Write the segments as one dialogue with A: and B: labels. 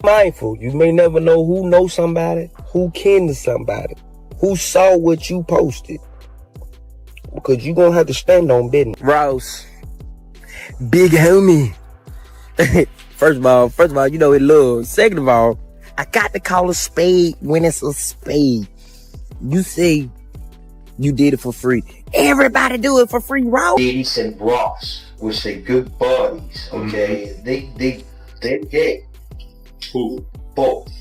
A: mindful. You may never know who knows somebody, who kin to somebody, who saw what you posted. Because you gonna have to stand on business. Ross, big homie. First of all, you know it love. Second of all, I got to call a spade when it's a spade. You say you did it for free. Everybody do it for free, Ross.
B: Diddy and Ross, which they good buddies, okay? They're gay. Who? Both.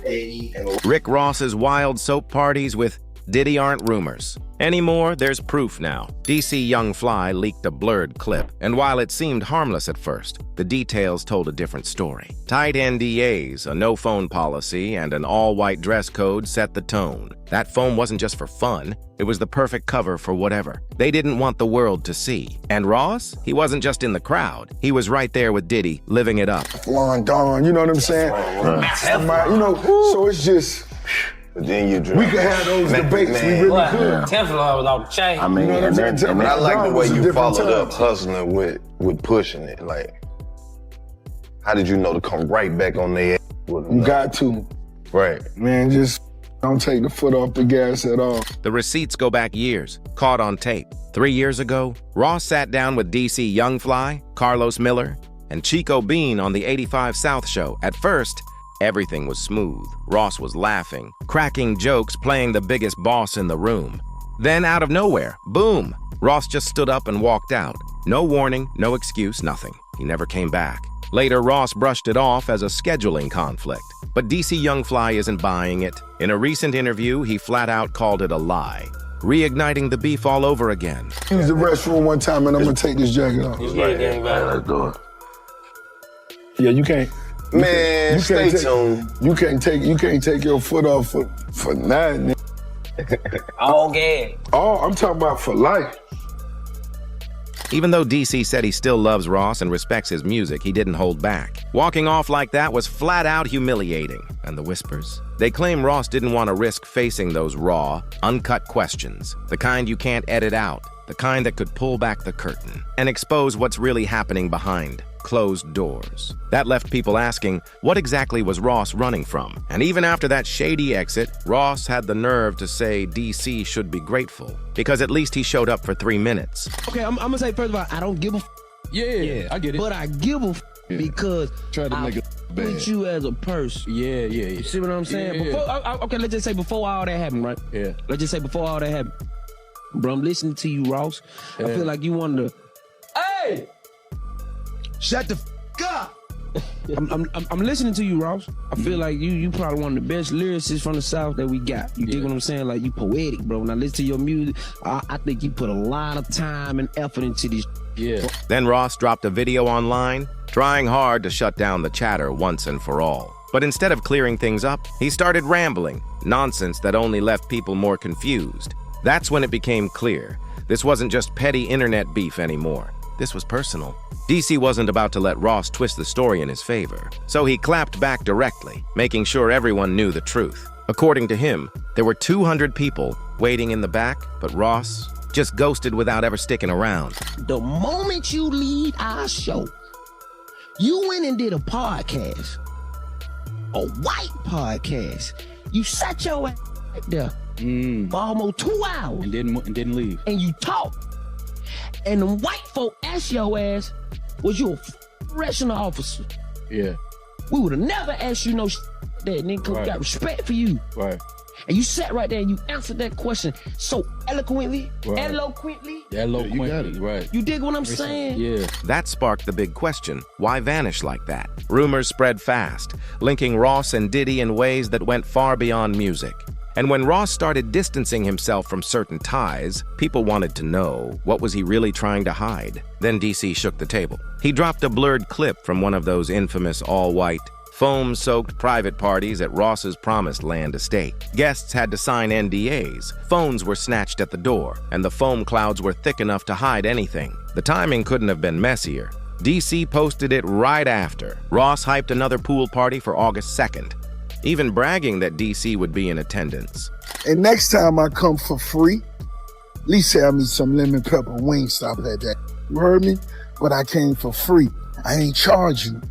B: Eddie and
C: Rick Ross's wild soap parties with Diddy aren't rumors. Anymore, there's proof now. DC Young Fly leaked a blurred clip, and while it seemed harmless at first, the details told a different story. Tight NDAs, a no-phone policy, and an all-white dress code set the tone. That phone wasn't just for fun, it was the perfect cover for whatever. They didn't want the world to see. And Ross? He wasn't just in the crowd. He was right there with Diddy, living it up.
D: Long Dawn, you know what I'm saying? You know, so it's just...
E: But then you
D: we could have those debates. We really could.
F: Teflon was off the chain.
E: I mean,
D: you know
E: and I like the way you followed up hustling with pushing it. Like, how did you know to come right back on their ass?
D: You got to.
E: Right.
D: Man, just don't take the foot off the gas at all.
C: The receipts go back years, caught on tape. 3 years ago, Ross sat down with DC Young Fly, Carlos Miller, and Chico Bean on the 85 South show. At first, everything was smooth. Ross was laughing, cracking jokes, playing the biggest boss in the room. Then out of nowhere, boom, Ross just stood up and walked out. No warning, no excuse, nothing. He never came back. Later, Ross brushed it off as a scheduling conflict. But DC Young Fly isn't buying it. In a recent interview, he flat out called it a lie, reigniting the beef all over again.
D: Use the restroom one time and I'm gonna take this jacket off.
E: Let's do it.
D: Yeah, you can't.
E: Man, stay tuned.
D: You can't take your foot off for nothing.
F: All gay.
D: Oh, I'm talking about for life.
C: Even though DC said he still loves Ross and respects his music, he didn't hold back. Walking off like that was flat out humiliating. And the whispers? They claim Ross didn't want to risk facing those raw, uncut questions, the kind you can't edit out, the kind that could pull back the curtain and expose what's really happening behind closed doors. That left people asking, what exactly was Ross running from? And even after that shady exit, Ross had the nerve to say DC should be grateful, because at least he showed up for 3 minutes.
G: Okay, I'm gonna say, first of all, I don't give a
H: Yeah, I get it.
G: but I give a because
H: Try to make it bad.
G: with you as a person.
H: Yeah.
G: You see what I'm saying?
H: Yeah.
G: Before, okay, let's just say before all that happened, right?
H: Yeah.
G: Let's just say before all that happened. Bro, I'm listening to you, Ross. I feel like you wanted to, hey! Shut the f up! I'm listening to you, Ross. I feel like you probably one of the best lyricists from the South that we got. You dig what I'm saying? Like, you poetic, bro. When I listen to your music, I think you put a lot of time and effort into this.
H: Yeah.
C: Then Ross dropped a video online, trying hard to shut down the chatter once and for all. But instead of clearing things up, he started rambling, nonsense that only left people more confused. That's when it became clear. This wasn't just petty internet beef anymore. This was personal. DC wasn't about to let Ross twist the story in his favor, so he clapped back directly, making sure everyone knew the truth. According to him, there were 200 people waiting in the back, but Ross just ghosted without ever sticking around.
G: The moment you lead our show, you went and did a podcast, a white podcast. You sat your ass right there for almost 2 hours.
H: And didn't leave.
G: And you talked. And the white folk asked your ass, was you a correctional officer?
H: Yeah.
G: We would have never asked you no that, and then got respect for you.
H: Right.
G: And you sat right there and you answered that question so eloquently,
H: Right.
G: eloquently.
H: Yeah,
E: you got it.
H: Right.
G: You dig what I'm saying?
H: Yeah.
C: That sparked the big question, why vanish like that? Rumors spread fast, linking Ross and Diddy in ways that went far beyond music. And when Ross started distancing himself from certain ties, people wanted to know, what was he really trying to hide? Then DC shook the table. He dropped a blurred clip from one of those infamous all-white, foam-soaked private parties at Ross's Promised Land estate. Guests had to sign NDAs, phones were snatched at the door, and the foam clouds were thick enough to hide anything. The timing couldn't have been messier. DC posted it right after. Ross hyped another pool party for August 2nd, even bragging that DC would be in attendance.
D: And next time I come for free, at least have me some lemon pepper Wingstop at that. You heard me? But I came for free. I ain't charge you.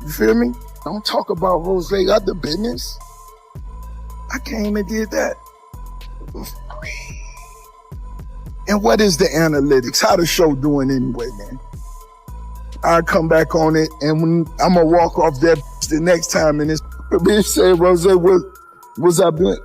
D: You feel me? Don't talk about Rose other business. I came and did that. And what is the analytics? How the show doing anyway, man? I come back on it, and when I'm gonna walk off that the next time, and this bitch say, Rose, what was I doing?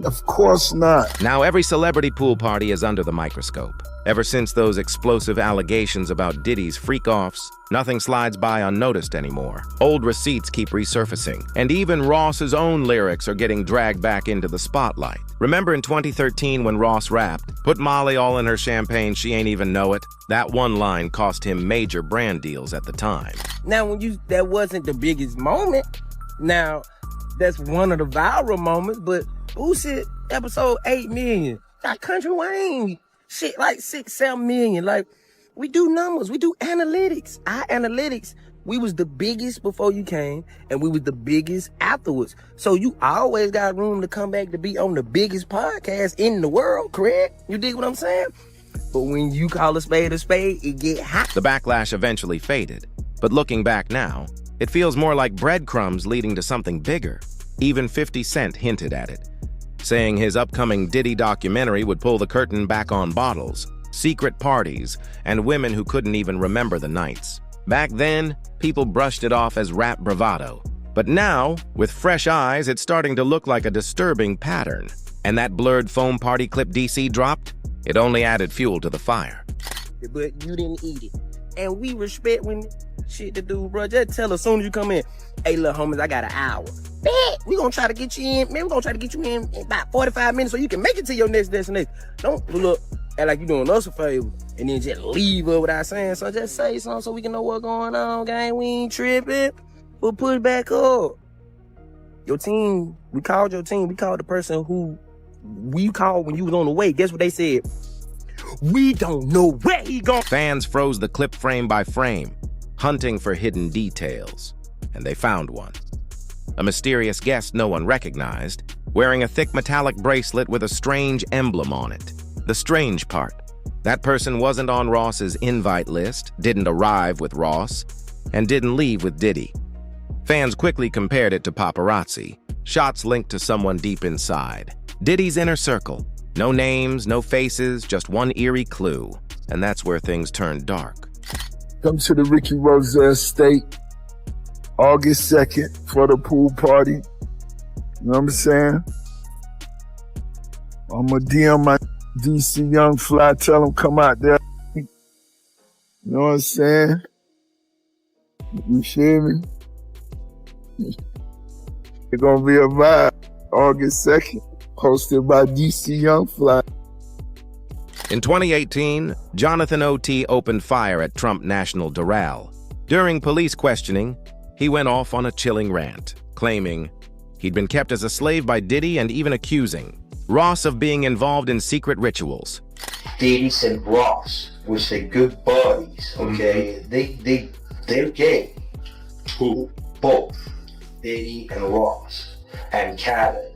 D: Of course not.
C: Now every celebrity pool party is under the microscope. Ever since those explosive allegations about Diddy's freak-offs, nothing slides by unnoticed anymore. Old receipts keep resurfacing, and even Ross's own lyrics are getting dragged back into the spotlight. Remember in 2013 when Ross rapped, "Put Molly all in her champagne, she ain't even know it"? That one line cost him major brand deals at the time.
A: Now, that wasn't the biggest moment. Now, that's one of the viral moments, but Boosie episode 8 million. Got Country Wayne, shit like 6-7 million. Like, we do numbers, we do analytics. Our analytics, we was the biggest before you came, and we was the biggest afterwards. So you always got room to come back to be on the biggest podcast in the world, correct? You dig what I'm saying? But when you call a spade, it get hot.
C: The backlash eventually faded, but looking back now, it feels more like breadcrumbs leading to something bigger. Even 50 Cent hinted at it, saying his upcoming Diddy documentary would pull the curtain back on bottles, secret parties, and women who couldn't even remember the nights. Back then, people brushed it off as rap bravado. But now, with fresh eyes, it's starting to look like a disturbing pattern. And that blurred foam party clip DC dropped, it only added fuel to the fire.
A: But you didn't eat it. And we respect when shit to do, bro. Just tell us as soon as you come in, "Hey, little homies, I got an hour." Bet, we gonna try to get you in, man. We gonna try to get you in about 45 minutes so you can make it to your next destination. Don't look act like you doing us a favor and then just leave her without saying so. Just say something so we can know what's going on, gang. We ain't tripping. We'll push back up. Your team, we called your team. We called the person who we called when you was on the way. Guess what they said? We don't know where he gone.
C: Fans froze the clip frame by frame, hunting for hidden details, and they found one. A mysterious guest no one recognized, wearing a thick metallic bracelet with a strange emblem on it. The strange part, that person wasn't on Ross's invite list, didn't arrive with Ross, and didn't leave with Diddy. Fans quickly compared it to paparazzi, shots linked to someone deep inside. Diddy's inner circle. No names, no faces, just one eerie clue. And that's where things turned dark.
D: Come to the Ricky Rose estate, August 2nd for the pool party. You know what I'm saying? I'm gonna DM my DC Young Fly, tell him come out there. You know what I'm saying? You feel me? It's gonna be a vibe. August 2nd, hosted by DC Young Fly.
C: In 2018, Jonathan O.T. opened fire at Trump National Doral. During police questioning, he went off on a chilling rant, claiming he'd been kept as a slave by Diddy and even accusing Ross of being involved in secret rituals.
B: Diddy and Ross, which they good buddies, okay? They're gay. Who? Both. Diddy and Ross. And Khaled.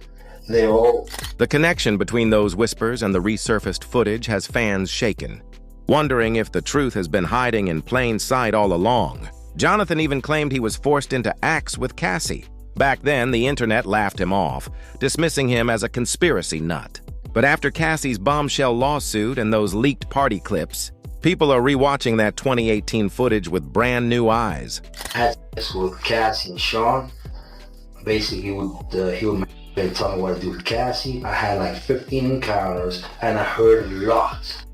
B: They're all...
C: The connection between those whispers and the resurfaced footage has fans shaken, wondering if the truth has been hiding in plain sight all along. Jonathan even claimed he was forced into acts with Cassie. Back then, the internet laughed him off, dismissing him as a conspiracy nut. But after Cassie's bombshell lawsuit and those leaked party clips, people are rewatching that 2018 footage with brand new eyes.
B: That's with Cassie and Sean. Basically, he would tell me what to do with Cassie. I had like 15 encounters, and I heard a lot.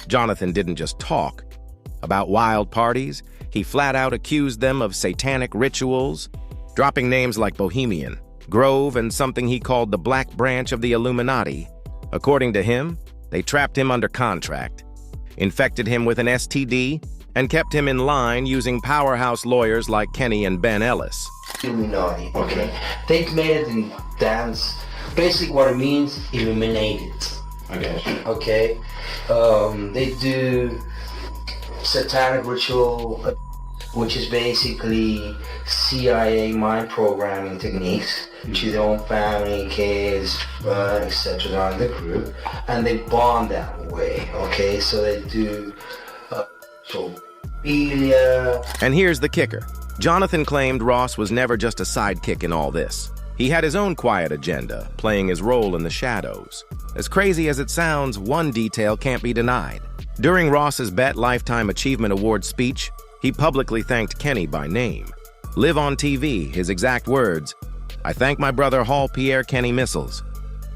C: Jonathan didn't just talk about wild parties. He flat out accused them of satanic rituals, dropping names like Bohemian, Grove, and something he called the Black Branch of the Illuminati. According to him, they trapped him under contract, infected him with an STD, and kept him in line using powerhouse lawyers like Kenny and Ben Ellis.
B: Illuminati, okay? They made it in dance. Basically what it means, illuminated. Okay? They do satanic ritual, which is basically CIA mind programming techniques to their own family, kids, etc. in the group, and they bond that way, okay? So they do pedophilia.
C: And here's the kicker. Jonathan claimed Ross was never just a sidekick in all this. He had his own quiet agenda, playing his role in the shadows. As crazy as it sounds, one detail can't be denied. During Ross's Bet Lifetime Achievement Award speech, he publicly thanked Kenny by name. Live on TV, his exact words, "I thank my brother Hall Pierre Kenny Missiles."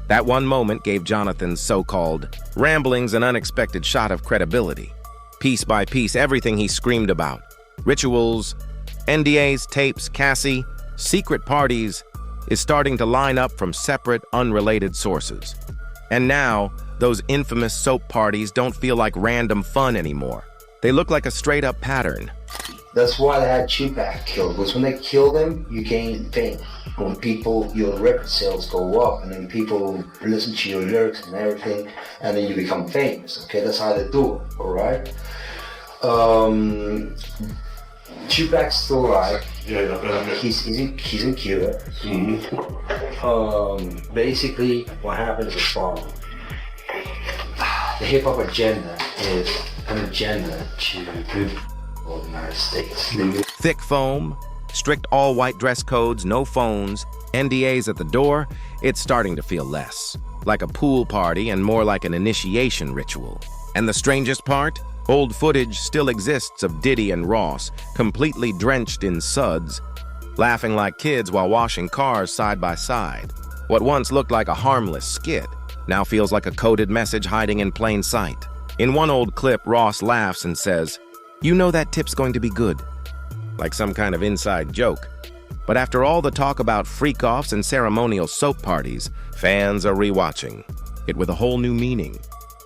C: That one moment gave Jonathan's so-called ramblings an unexpected shot of credibility. Piece by piece, everything he screamed about, rituals, NDAs, tapes, Cassie, secret parties, is starting to line up from separate, unrelated sources. And now, those infamous soap parties don't feel like random fun anymore. They look like a straight-up pattern.
B: That's why they had Tupac killed, because when they kill them, you gain fame. When people, your record sales go up, and then people listen to your lyrics and everything, and then you become famous, okay? That's how they do it, all right? Tupac's still alive. He's in Cuba. Basically, what happens is the following. The hip-hop agenda is an agenda to the United States.
C: Thick foam, strict all-white dress codes, no phones, NDAs at the door, it's starting to feel less like a pool party and more like an initiation ritual. And the strangest part? Old footage still exists of Diddy and Ross, completely drenched in suds, laughing like kids while washing cars side by side. What once looked like a harmless skit now feels like a coded message hiding in plain sight. In one old clip, Ross laughs and says, "You know that tip's going to be good," like some kind of inside joke. But after all the talk about freak-offs and ceremonial soap parties, fans are rewatching it with a whole new meaning.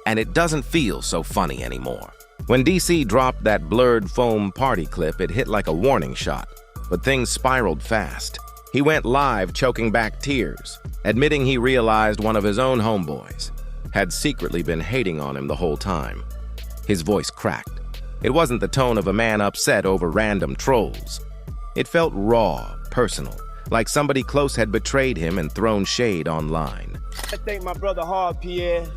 C: And it doesn't feel so funny anymore. When DC dropped that blurred foam party clip, it hit like a warning shot. But things spiraled fast. He went live choking back tears, admitting he realized one of his own homeboys had secretly been hating on him the whole time. His voice cracked. It wasn't the tone of a man upset over random trolls. It felt raw, personal, like somebody close had betrayed him and thrown shade online.
I: I thank my brother Hard Pierre,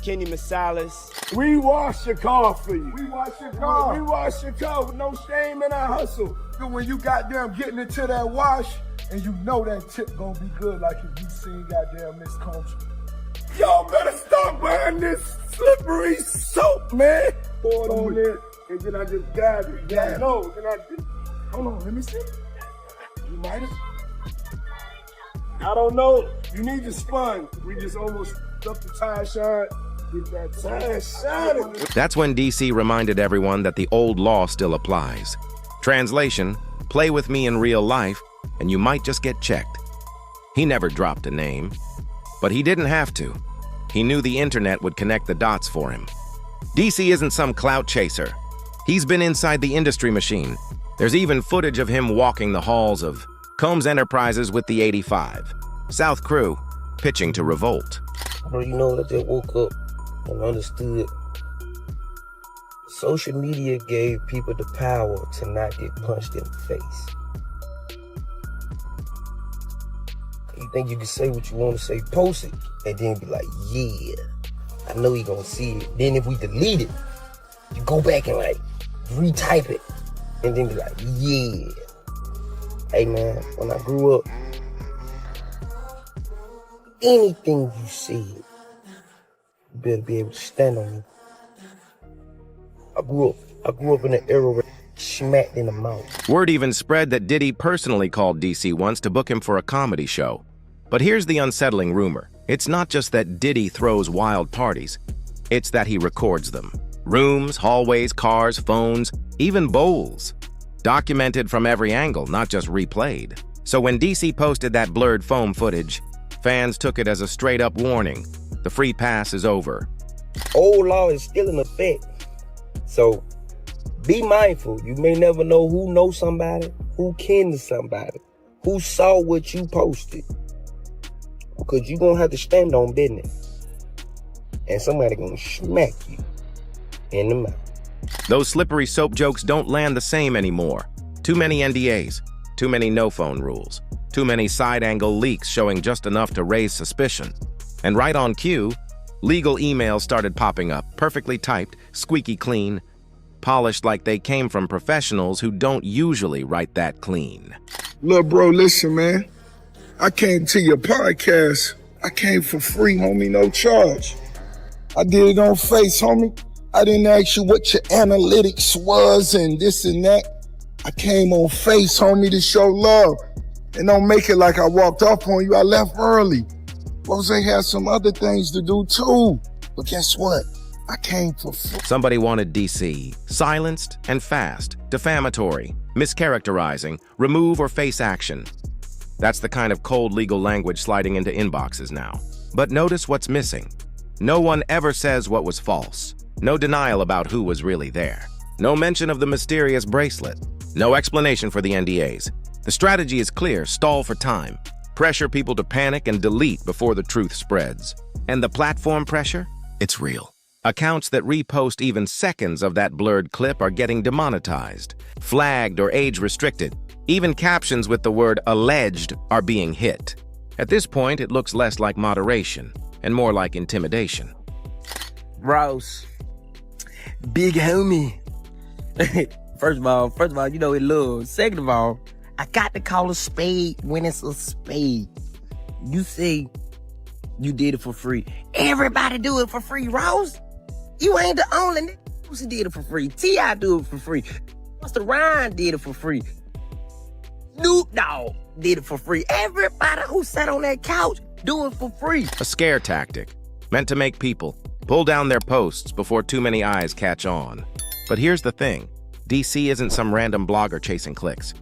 I: Kenny Messias.
D: We wash your car for you. We wash your car. We wash your car with no shame in our hustle. When you goddamn getting into that wash, and you know that tip gonna be good, like if you seen goddamn Miss Country. Y'all better stop buying this slippery soap, man. Pour it on there, and then I just dab it. Yeah, no, then I just, hold on, let me see. You might have. I don't know. You need your sponge. We just almost up the tie shine. Get that tie shine.
C: That's when DC reminded everyone that the old law still applies. Translation, play with me in real life, and you might just get checked. He never dropped a name, but he didn't have to. He knew the internet would connect the dots for him. DC isn't some clout chaser. He's been inside the industry machine. There's even footage of him walking the halls of Combs Enterprises with the 85. South Crew, pitching to revolt.
A: Bro, you know, I just woke up and understood. Social media gave people the power to not get punched in the face. You think you can say what you want to say, post it, and then be like, yeah, I know he gonna see it. Then if we delete it, you go back and like retype it, and then be like, yeah. Hey man, when I grew up, anything you said, you better be able to stand on me. I grew up in an era where smacked in the mouth.
C: Word even spread that Diddy personally called DC once to book him for a comedy show. But here's the unsettling rumor. It's not just that Diddy throws wild parties. It's that he records them. Rooms, hallways, cars, phones, even bowls. Documented from every angle, not just replayed. So when DC posted that blurred foam footage, fans took it as a straight-up warning. The free pass is over.
A: Old law is still in effect. So be mindful. You may never know who knows somebody, who kin to somebody, who saw what you posted. Because you're going to have to stand on business. And somebody going to smack you in the mouth.
C: Those slippery soap jokes don't land the same anymore. Too many NDAs, too many no-phone rules, too many side-angle leaks showing just enough to raise suspicion. And right on cue, legal emails started popping up, perfectly typed, squeaky clean. polished like they came from professionals who don't usually write that clean.
D: Look, bro, listen, man. I came to your podcast. I came for free, homie, no charge. I did it on Face, homie. I didn't ask you what your analytics was and this and that. I came on Face, homie, to show love. And don't make it like I walked off on you. I left early. Rose had some other things to do too. But guess what? I came for free.
C: Somebody wanted DC, silenced and fast, defamatory, mischaracterizing, remove or face action. That's the kind of cold legal language sliding into inboxes now. But notice what's missing. No one ever says what was false. No denial about who was really there. No mention of the mysterious bracelet. No explanation for the NDAs. The strategy is clear: stall for time. Pressure people to panic and delete before the truth spreads. And the platform pressure? It's real. Accounts that repost even seconds of that blurred clip are getting demonetized, flagged, or age-restricted. Even captions with the word alleged are being hit. At this point, it looks less like moderation and more like intimidation.
A: Ross, big homie. First of all, you know it love. Second of all, I got to call a spade when it's a spade. You say you did it for free. Everybody do it for free, Ross. You ain't the only nigga who did it for free. T.I. do it for free. Busta Rhymes did it for free. Snoop Dogg did it for free. Everybody who sat on that couch do it for free.
C: A scare tactic, meant to make people pull down their posts before too many eyes catch on. But here's the thing. DC isn't some random blogger chasing clicks.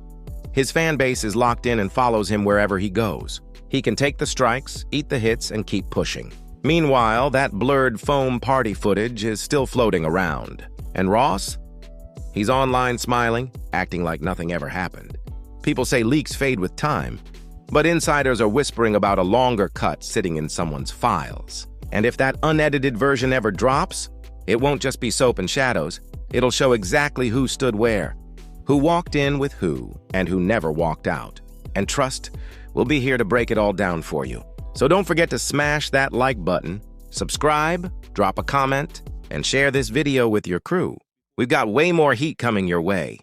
C: His fan base is locked in and follows him wherever he goes. He can take the strikes, eat the hits, and keep pushing. Meanwhile, that blurred foam party footage is still floating around. And Ross? He's online smiling, acting like nothing ever happened. People say leaks fade with time, but insiders are whispering about a longer cut sitting in someone's files. And if that unedited version ever drops, it won't just be soap and shadows. It'll show exactly who stood where, who walked in with who, and who never walked out. And trust, we'll be here to break it all down for you. So don't forget to smash that like button, subscribe, drop a comment, and share this video with your crew. We've got way more heat coming your way.